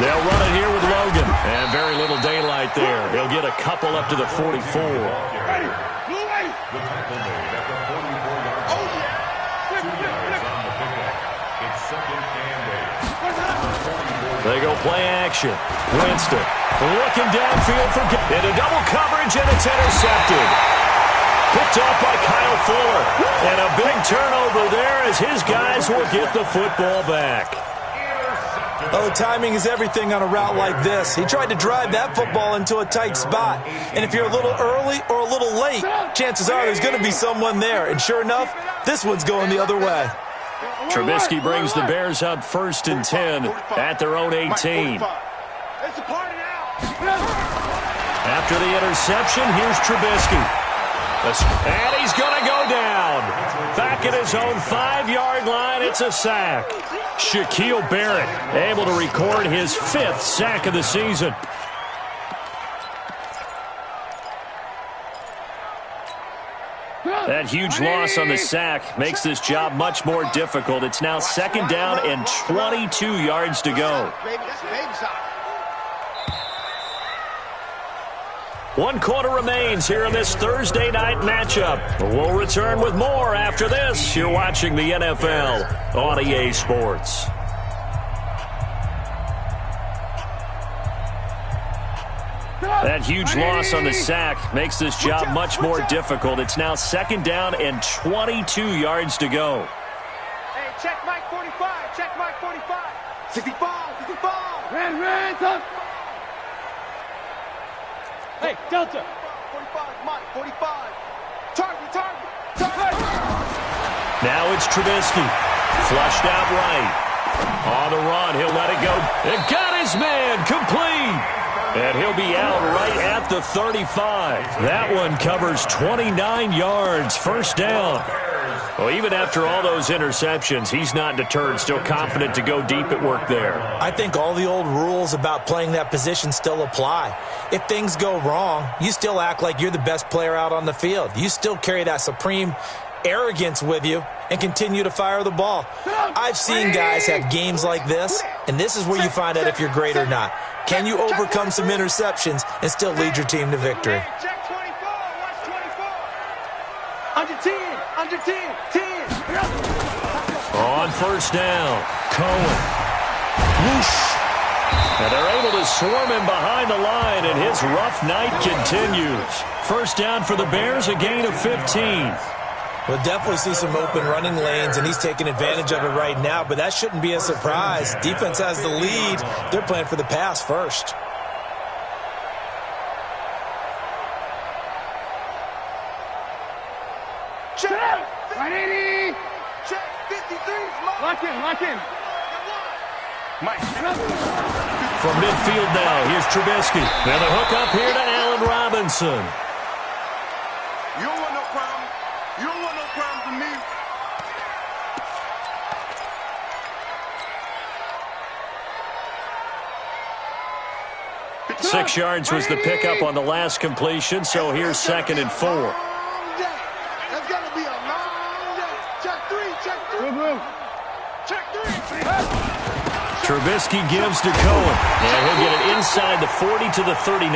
They'll run it here with Logan. And very little daylight there. He'll get a couple up to the 44. The tackle made at the 44-yard line. 2 yards on the pickup. It's 2nd and 8. They go play action. Winston looking downfield for into double coverage, and it's intercepted. Picked off by Kyle Fuller. And a big turnover there as his guys will get the football back. Oh, timing is everything on a route like this. He tried to drive that football into a tight spot. And if you're a little early or a little late, chances are there's going to be someone there. And sure enough, this one's going the other way. Trubisky brings the Bears up 1st and 10 at their own 18. After the interception, here's Trubisky. And he's going to go down. Back at his own 5-yard line, it's a sack. Shaquille Barrett able to record his 5th sack of the season. That huge loss on the sack makes this job much more difficult. It's now 2nd down and 22 yards to go. 1 quarter remains here in this Thursday night matchup. We'll return with more after this. You're watching the NFL on EA Sports. That huge loss on the sack makes this job much more difficult. It's now 2nd down and 22 yards to go. Hey, check Mike 45. Check Mike 45. 65. 65. Red, up. Hey, Delta. 45, Mike, 45. Target. Now it's Trubisky. Flushed out right. On the run, he'll let it go. And got his man, complete. And he'll be out right at the 35. That one covers 29 yards. 1st down. Well, even after all those interceptions, he's not deterred, still confident to go deep at work there. I think all the old rules about playing that position still apply. If things go wrong, you still act like you're the best player out on the field. You still carry that supreme arrogance with you and continue to fire the ball. I've seen guys have games like this, and this is where you find out if you're great or not. Can you overcome some interceptions and still lead your team to victory? Check 24. Watch 24. Under 10. Under 10. 10. On first down, Cohen. Whoosh. And they're able to swarm him behind the line, and his rough night continues. First down for the Bears, a gain of 15. We'll definitely see some open running lanes, and he's taking advantage of it right now, but that shouldn't be a surprise. Defense has the lead. They're playing for the pass first. Check. 180. Check 53's. Lock in. Lock in. Mike. From midfield now, here's Trubisky. And the hook up here to Allen Robinson. You don't want no problem. You don't want no problem from me. Six yards was the pickup on the last completion, so here's 2nd and 4. That's got to be a long day. Check 3. Check 3. Check 3. Trubisky gives to Cohen. And he'll get it inside the 40 to the 39.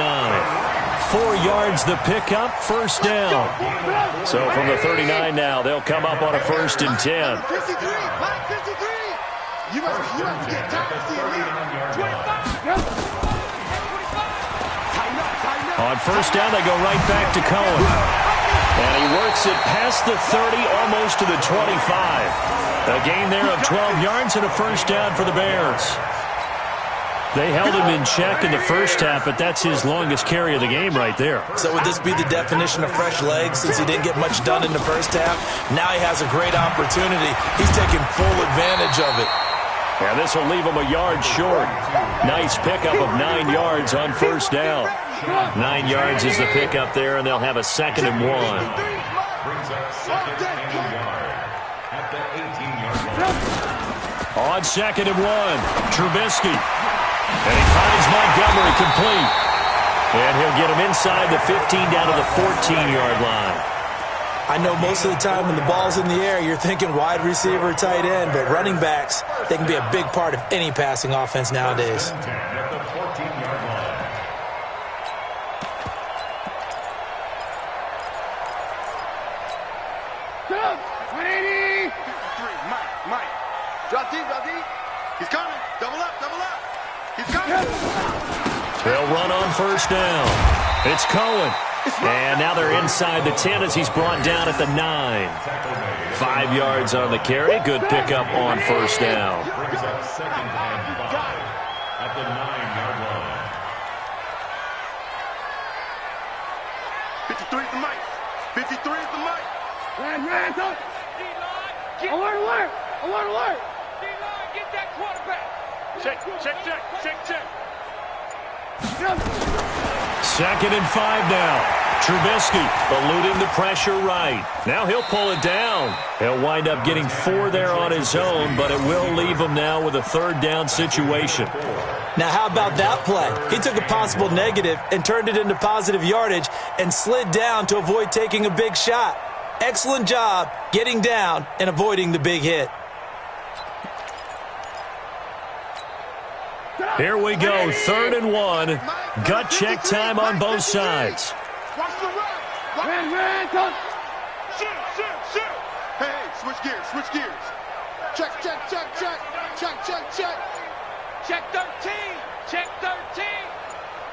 4 yards the pickup, first down. So from the 39 now, they'll come up on a 1st and 10. 53. 53. You have to get time to see it. 25. On first down, they go right back to Cohen. And he works it past the 30, almost to the 25. A gain there of 12 yards and a first down for the Bears. They held him in check in the first half, but that's his longest carry of the game right there. So would this be the definition of fresh legs since he didn't get much done in the first half? Now he has a great opportunity. He's taking full advantage of it. And this will leave him a yard short. Nice pickup of 9 yards on first down. 9 yards is the pickup there, and they'll have a 2nd and 1. Brings up 2nd and 1 yard at the 18-yard line. On 2nd and 1, Trubisky. And he finds Montgomery complete. And he'll get him inside the 15 down to the 14-yard line. I know most of the time when the ball's in the air, you're thinking wide receiver, tight end, but running backs, they can be a big part of any passing offense nowadays. At the 14-yard line. Go. 180. 53. Mike. Drop deep. He's coming. Double up. He's coming. They'll run on first down. It's Cohen. And now they're inside the 10 as he's brought down at the 9. 5 yards on the carry. Good pickup on first down. Brings up 2nd and 5 at the 9-yard line. 53 is the mic. 53 is the mic. Ran. Alert. D-line, get that quarterback. Check. 2nd and 5 now. Trubisky eluding the pressure right. Now he'll pull it down. He'll wind up getting 4 there on his own, but it will leave him now with a 3rd down situation. Now, how about that play? He took a possible negative and turned it into positive yardage and slid down to avoid taking a big shot. Excellent job getting down and avoiding the big hit. Here we go, 3rd and 1. Gut check time on both sides. Watch the run. Ran. Shoot. Hey, switch gears. Check. Check 13.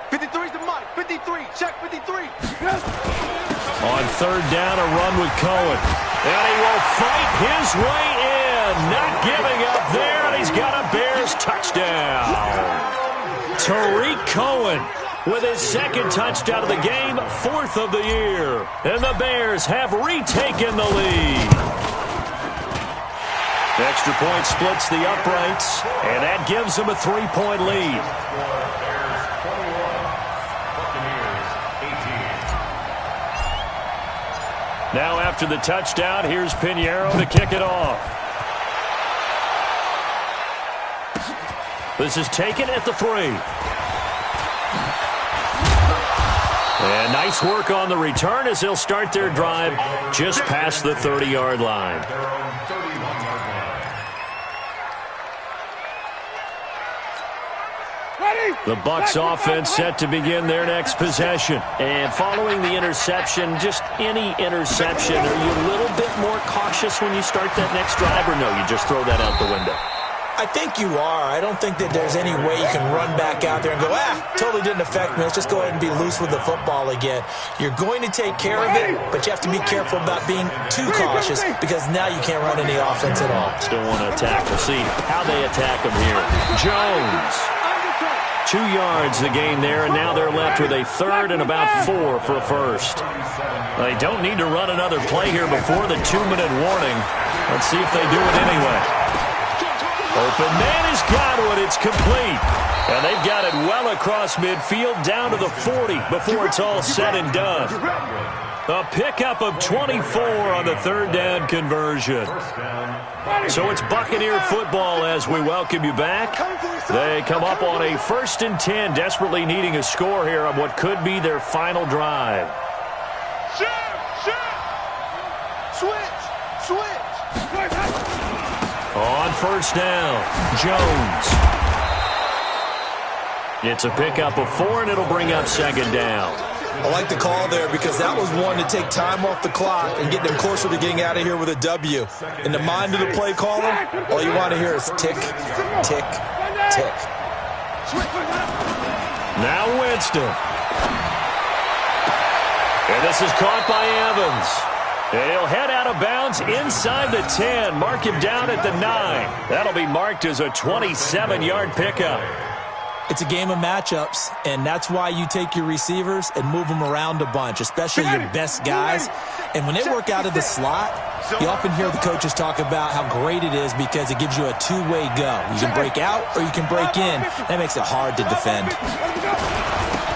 53's the mic. 53. Check 53. On 3rd down, a run with Cohen. And he will fight his way in. Not giving up there, and he's got a Bears touchdown. Tariq Cohen with his 2nd touchdown of the game, 4th of the year. And the Bears have retaken the lead. Extra point splits the uprights, and that gives them a 3-point lead. Bears 21, Buccaneers 18. Now after the touchdown, here's Pinheiro to kick it off. This is taken at the 3. And nice work on the return as they'll start their drive just past the 30-yard line. The Bucs offense set to begin their next possession. And following the interception, just any interception, are you a little bit more cautious when you start that next drive, or no, you just throw that out the window? I think you are. I don't think that there's any way you can run back out there and go, totally didn't affect me. Let's just go ahead and be loose with the football again. You're going to take care of it, but you have to be careful about being too cautious because now you can't run any offense at all. Still want to attack. We'll see how they attack them here. Jones. 2 yards the gain there, and now they're left with a 3rd and about 4 for a first. They don't need to run another play here before the 2-minute warning. Let's see if they do it anyway. Open man has got one. It's complete. And they've got it well across midfield down to the 40 before it's all said and done. A pickup of 24 on the 3rd down conversion. So it's Buccaneer football as we welcome you back. They come up on a 1st and 10, desperately needing a score here on what could be their final drive. Switch. On 1st down, Jones. It's a pickup of 4, and it'll bring up 2nd down. I like the call there because that was one to take time off the clock and get them closer to getting out of here with a W. In the mind of the play caller, all you want to hear is tick, tick, tick. Now Winston. And this is caught by Evans. And he'll head out of bounds inside the 10. Mark him down at the 9. That'll be marked as a 27-yard pickup. It's a game of matchups, and that's why you take your receivers and move them around a bunch, especially your best guys. And when they work out of the slot, you often hear the coaches talk about how great it is because it gives you a two-way go. You can break out or you can break in. That makes it hard to defend.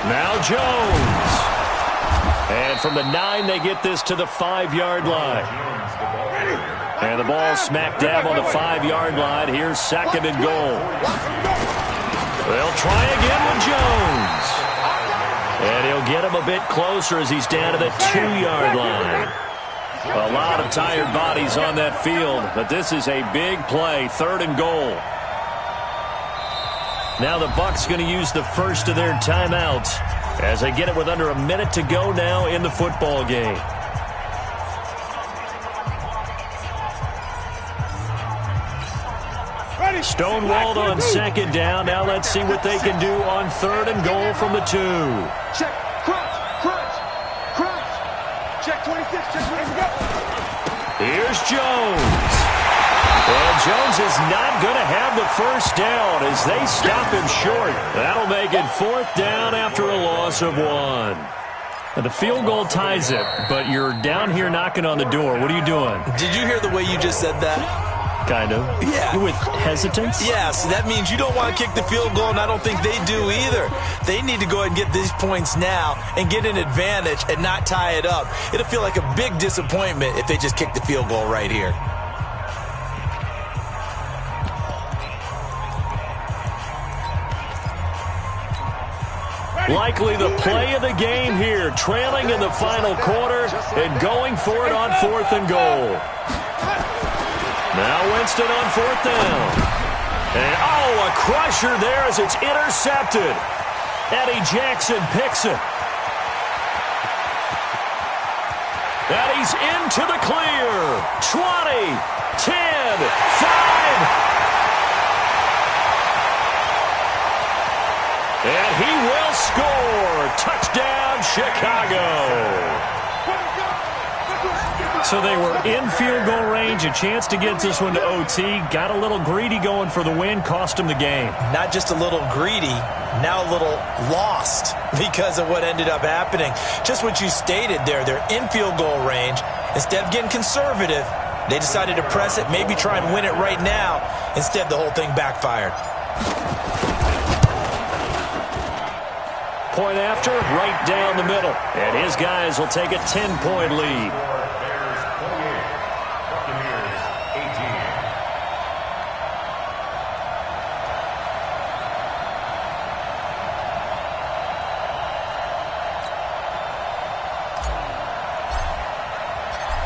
Now Jones. And from the 9, they get this to the 5-yard line. And the ball smack dab on the 5-yard line. Here's 2nd and goal. They'll try again with Jones. And he'll get him a bit closer as he's down to the 2-yard line. A lot of tired bodies on that field, but this is a big play, 3rd and goal. Now the Bucs going to use the first of their timeouts as they get it with under a minute to go now in the football game. Stonewalled on 2nd down. Now let's see what they can do on 3rd and goal from the 2. Check, crunch. Check 26, check 26. Here's Jones. And Jones is not going to have the first down as they stop him short. That'll make it 4th down after a loss of 1. Now the field goal ties it, but you're down here knocking on the door. What are you doing? Did you hear the way you just said that? Kind of. Yeah. With hesitance? Yes, that means you don't want to kick the field goal, and I don't think they do either. They need to go ahead and get these points now and get an advantage and not tie it up. It'll feel like a big disappointment if they just kick the field goal right here. Likely the play of the game here, trailing in the final quarter and going for it on 4th and goal. Now Winston on 4th down. And, a crusher there as it's intercepted. Eddie Jackson picks it. And he's into the clear. 20, 10, 5. And he will score. Touchdown, Chicago. So they were in field goal range, a chance to get this one to OT. Got a little greedy going for the win, cost him the game. Not just a little greedy, now a little lost because of what ended up happening. Just what you stated there, they're in field goal range. Instead of getting conservative, they decided to press it, maybe try and win it right now. Instead, the whole thing backfired. Point after, right down the middle. And his guys will take a 10-point lead.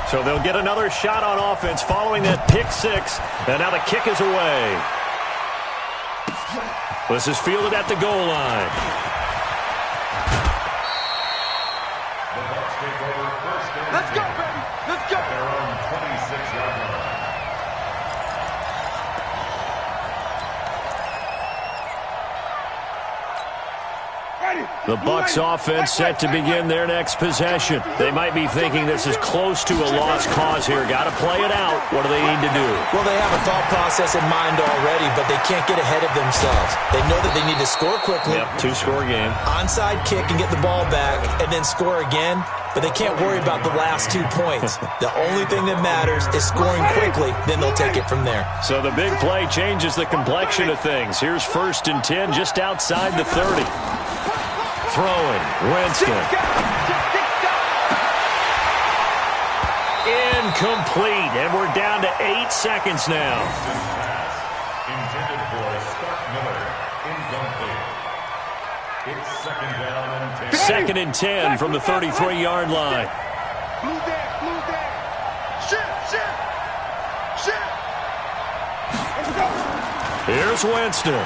So they'll get another shot on offense following that pick six. And now the kick is away. This is fielded at the goal line. Let's go, baby. Let's go. Their own 26-yard line. The Bucs offense set to begin their next possession. They might be thinking this is close to a lost cause here. Got to play it out. What do they need to do? Well, they have a thought process in mind already, but they can't get ahead of themselves. They know that they need to score quickly. Yep, two-score game. Onside kick and get the ball back and then score again. But they can't worry about the last 2 points. The only thing that matters is scoring quickly. Then they'll take it from there. So the big play changes the complexion of things. Here's 1st and 10 just outside the 30. Throwing, Winston. Incomplete, and we're down to 8 seconds now. Intended for Scott Miller. Incomplete. It's 2nd down and 10. 2nd and 10 from the 33-yard line. Blue there. Shit. Let's go. Here's Winston.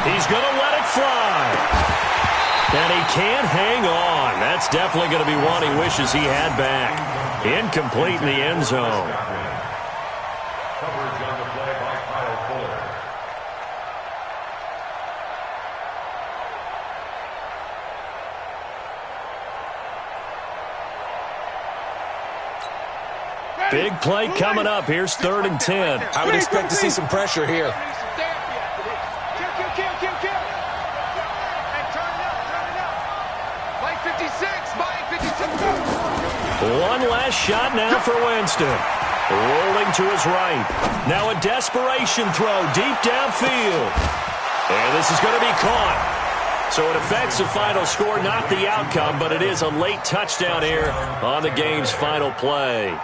He's going to let it fly. And he can't hang on. That's definitely going to be one he wishes he had back. Incomplete in the end zone. Coverage on the play by Kyle Fuller. Big play coming up. Here's 3rd and 10. I would expect to see some pressure here. One last shot now for Winston. Rolling to his right. Now a desperation throw deep downfield. And this is going to be caught. So it affects the final score, not the outcome, but it is a late touchdown here on the game's final play.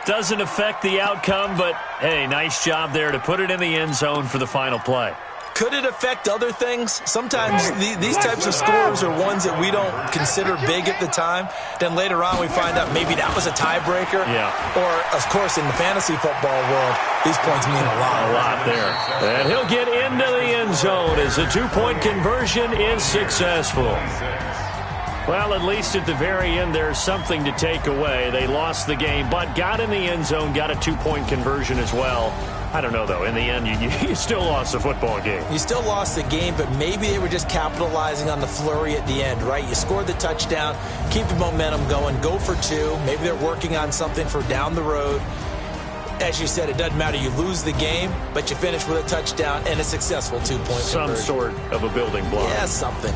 Doesn't affect the outcome, but, hey, nice job there to put it in the end zone for the final play. Could it affect other things? Sometimes these types of scores are ones that we don't consider big at the time. Then later on we find out maybe that was a tiebreaker. Yeah. Or, of course, in the fantasy football world, these points mean a lot. A lot there. And he'll get into the end zone as the 2-point conversion is successful. Well, at least at the very end, there's something to take away. They lost the game, but got in the end zone, got a 2-point conversion as well. I don't know, though. In the end, you still lost the football game. You still lost the game, but maybe they were just capitalizing on the flurry at the end, right? You scored the touchdown, keep the momentum going, go for 2. Maybe they're working on something for down the road. As you said, it doesn't matter. You lose the game, but you finish with a touchdown and a successful 2-point conversion. Some sort of a building block. Yeah, something.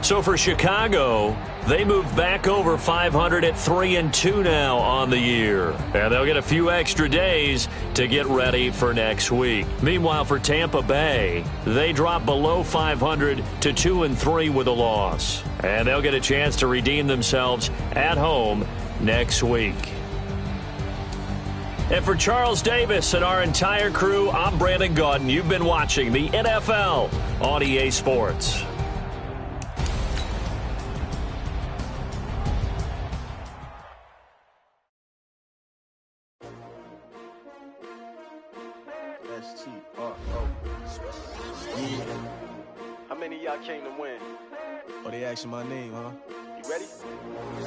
So for Chicago, they move back over 500 at 3-2 now on the year. And they'll get a few extra days to get ready for next week. Meanwhile, for Tampa Bay, they drop below 500 to 2-3 with a loss. And they'll get a chance to redeem themselves at home next week. And for Charles Davis and our entire crew, I'm Brandon Gaudin. You've been watching the NFL on EA Sports. How many of y'all came to win? Oh, they asking my name, huh? You ready?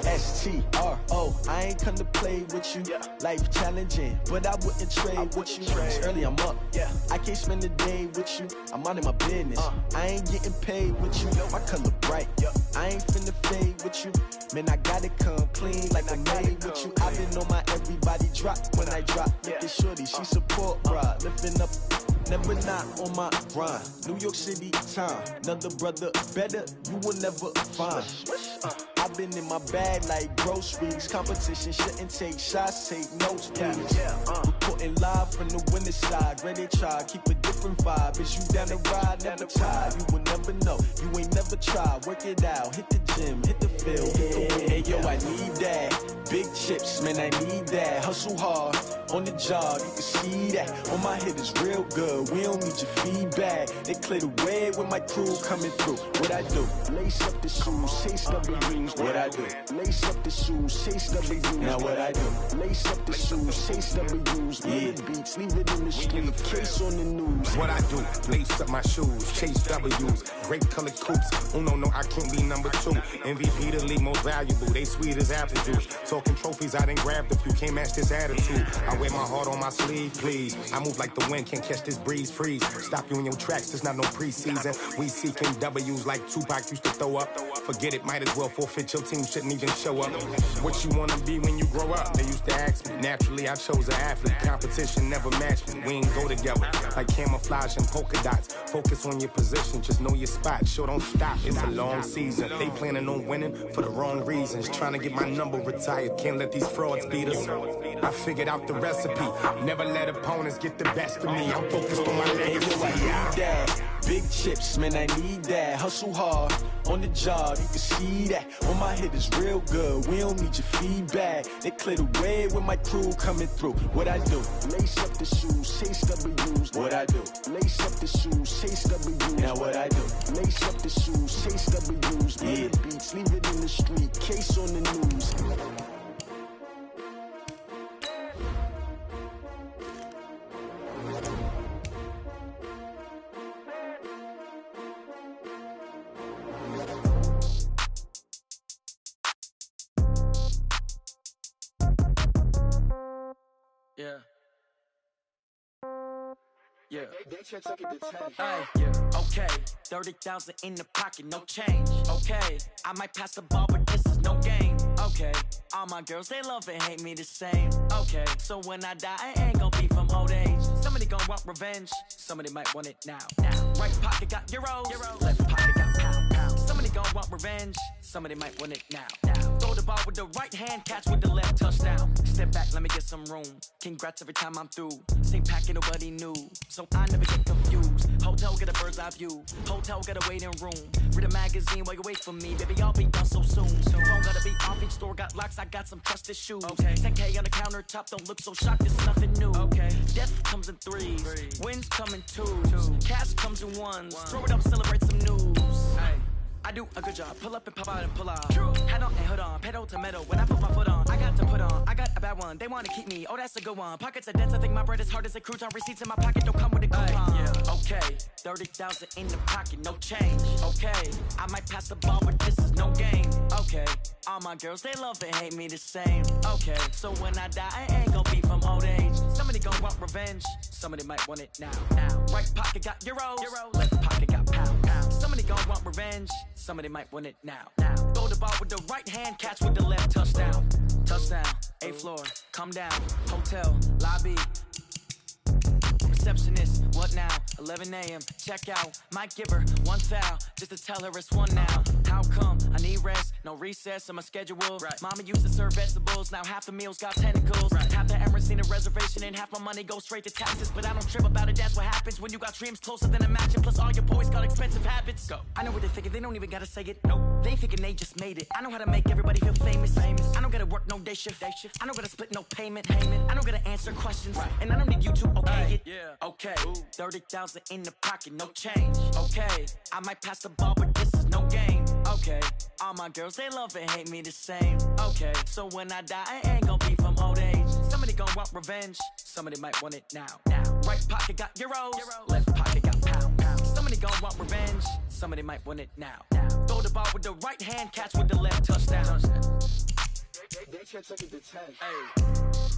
S-T-R-O, I ain't come to play with you. Yeah. Life challenging, but I wouldn't trade with you. It's early, I'm up. Yeah. I can't spend the day with you. I'm out of my business. I ain't getting paid with you. My color bright. I ain't finna fade with you. Man, I gotta come clean like I made with you. I've been on my everybody drop when I drop. Look at shorty, she support rod. Lifting up, never not on my grind. New York City time. Another brother better, you will never find. I've been in my bag like groceries. Competition shouldn't take shots, take notes, please. Reporting live from the winning side. Ready to try, keep a different vibe. Is you down the ride, never tired. You will never know, you ain't never tried. Work it out, hit the gym, hit the field. Hey yo, I need that. Big chips, man, I need that. Hustle hard, on the job, you can see that. On my head is real good, we don't need your feedback. They clear the way with my crew coming through. What I do? Lace up the shoes, chase W's. What I do? Lace up the shoes, chase W's. Now what I do? Lace up the shoes, chase W's. Yeah, beats, leave it in the street, case on the news. What I do? Lace up my shoes, chase W's. Great colored coops. Oh no, I can't be number 2. MVP the league most valuable. They sweet as apple juice. Talking trophies, I done grabbed a few. Can't match this attitude. I wear my heart on my sleeve, please. I move like the wind, can't catch this breeze, freeze. Stop you in your tracks, there's not no preseason. We seeking W's like Tupac used to throw up. Forget it, might as well forfeit. Your team shouldn't even show up. What you wanna be when you grow up? They used to ask me. Naturally, I chose an athlete. Competition never matched me. We ain't go together like camouflage and polka dots. Focus on your position, just know your spot. Sure, don't stop. It's a long season. They planning on winning for the wrong reasons. Trying to get my number retired. Can't let these frauds beat us. I figured out the recipe. Never let opponents get the best of me. I'm focused on my legacy. Big chips, man, I need that. Hustle hard on the job, you can see that. On my head is real good, we don't need your feedback. They clear the way with my crew coming through. What I do? Lace up the shoes, chase W's. What I do? Lace up the shoes, chase W's. Now what I do? Lace up the shoes, chase W's. Yeah, beats, leave it in the street, case on the news. Yeah. Yeah. Okay. 30,000 in the pocket, no change. Okay. I might pass the ball, but this is no game. Okay. All my girls, they love and hate me the same. Okay. So when I die, I ain't gonna be from old age. Somebody gonna want revenge. Somebody might want it now. Right pocket got euros. Left pocket got pound. Somebody gonna want revenge. Somebody might want it now. Throw the ball with the right hand, catch with the left, touchdown. Step back, let me get some room. Congrats every time I'm through. Same packet, nobody knew. So I never get confused. Hotel get a bird's eye view. Hotel get a waiting room. Read a magazine while you wait for me. Baby, I'll be done so soon. Phone gotta be off, each store got locks. I got some trusted shoes. Okay. 10K on the countertop, don't look so shocked. It's nothing new. Okay. Death comes in threes. Wins come in twos. Cash comes in ones. Throw it up, celebrate some news. Hey. I do a good job, pull up and pop out and pull out. Hat on and hood on, pedal to metal. When I put my foot on, I got to put on. I got a bad one, they wanna keep me. Oh, that's a good one. Pockets are dense, I think my bread is hard as a crouton. Receipts in my pocket don't come with a coupon. Yeah, okay. 30,000 in the pocket, no change. Okay, I might pass the ball, but this is no game. Okay, all my girls, they love and hate me the same. Okay, so when I die, I ain't gonna be from old age. Somebody gon' want revenge. Somebody might want it now. Right pocket got euros. Left pocket got pound. Somebody gon' want revenge. Somebody might want it now. Throw the ball with the right hand, catch with the left, touchdown. Touchdown, 8th floor, come down. Hotel, lobby. Receptionist, what now? 11 a.m., check out. Might give her one foul, just to tell her it's one now. How come? I need rest, no recess in my schedule. Right. Mama used to serve vegetables, now half the meals got tentacles. Right. Half the Emirates need a reservation and half my money goes straight to taxes. But I don't trip about it, that's what happens when you got dreams closer than a matching. Plus all your boys got expensive habits. Go. I know what they're thinking, they don't even gotta say it. Nope. They thinking they just made it. I know how to make everybody feel famous. I don't gotta work no day shift. I don't gotta split no payment. I don't gotta answer questions. Right. And I don't need you to okay it. Yeah. Okay, 30,000 in the pocket, no change. Okay, I might pass the ball, but this is no game. Okay, all my girls, they love and hate me the same. Okay, so when I die, I ain't gonna be from old age. Somebody gon' want revenge. Somebody might want it now. Right pocket got euros. Left pocket got pound. Somebody gon' want revenge. Somebody might want it now. Throw the ball with the right hand, catch with the left, touchdown. They can't take it to 10. Hey.